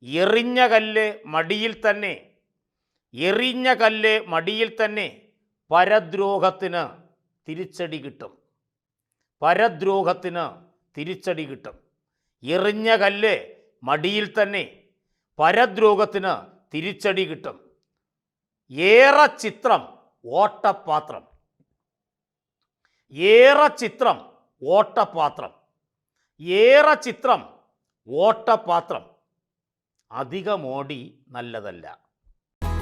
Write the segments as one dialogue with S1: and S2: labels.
S1: എറിഞ്ഞ കല്ല് മടിയിൽ തന്നെ, എറിഞ്ഞ കല്ല് മടിയിൽ തന്നെ പരദ്രോഹത്തിന് തിരിച്ചടി കിട്ടും. പരദ്രോഹത്തിന് തിരിച്ചടി കിട്ടും. എറിഞ്ഞ കല്ല് മടിയിൽ തന്നെ പരദ്രോഹത്തിന് തിരിച്ചടി കിട്ടും. ഏറെ ചിത്രം ഓട്ടപാത്രം, ഏറെ ചിത്രം ഓട്ടപാത്രം, ഏറെ ചിത്രം ഓട്ടപാത്രം. അധികമോടി നല്ലതല്ല.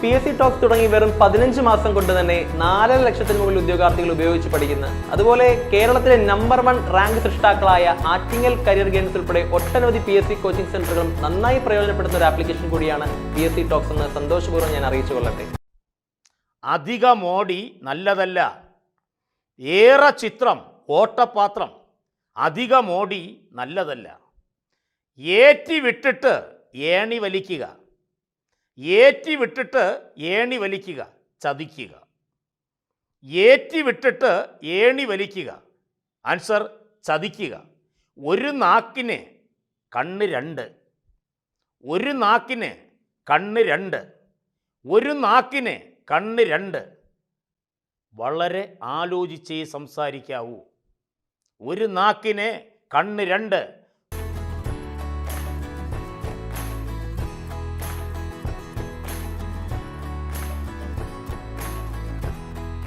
S2: PSC ടോക്സ് തുടങ്ങി വെറും 15 മാസം കൊണ്ട് തന്നെ 4.5 ലക്ഷത്തിന് മുകളിൽ ഉദ്യോഗാർത്ഥികൾ ഉപയോഗിച്ച് പഠിക്കുന്ന, അതുപോലെ കേരളത്തിലെ നമ്പർ 1 റാങ്ക് സൃഷ്ടാക്കളായ ആറ്റിങ്ങൽ കരിയർ ഗെയിംസ് ഉൾപ്പെടെ ഒട്ടനവധി PSC കോച്ചിങ് സെന്ററുകളും നന്നായി പ്രയോജനപ്പെടുന്ന ഒരു ആപ്ലിക്കേഷൻ കൂടിയാണ് PSC ടോക്സ് എന്ന് സന്തോഷപൂർവ്വം ഞാൻ അറിയിച്ചു കൊള്ളട്ടെ.
S1: അധികമോടി നല്ലതല്ല. ഏറെ ചിത്രം ഓട്ടപാത്രം. അധികമോടി നല്ലതല്ല. ഏറ്റി വിട്ടിട്ട് ഏണി വലിക്കുക, ഏറ്റി വിട്ടിട്ട് ഏണി വലിക്കുക, ചതിക്കുക. ഏറ്റി വിട്ടിട്ട് ഏണി വലിക്കുക, ആൻസർ ചതിക്കുക. ഒരു നാക്കിന് കണ്ണ് രണ്ട്, ഒരു നാക്കിന് കണ്ണ് രണ്ട്, ഒരു നാക്കിന് കണ്ണ് രണ്ട്. വളരെ ആലോചിച്ചേ സംസാരിക്കാവൂ. ഒരു നാക്കിന് കണ്ണ് രണ്ട്,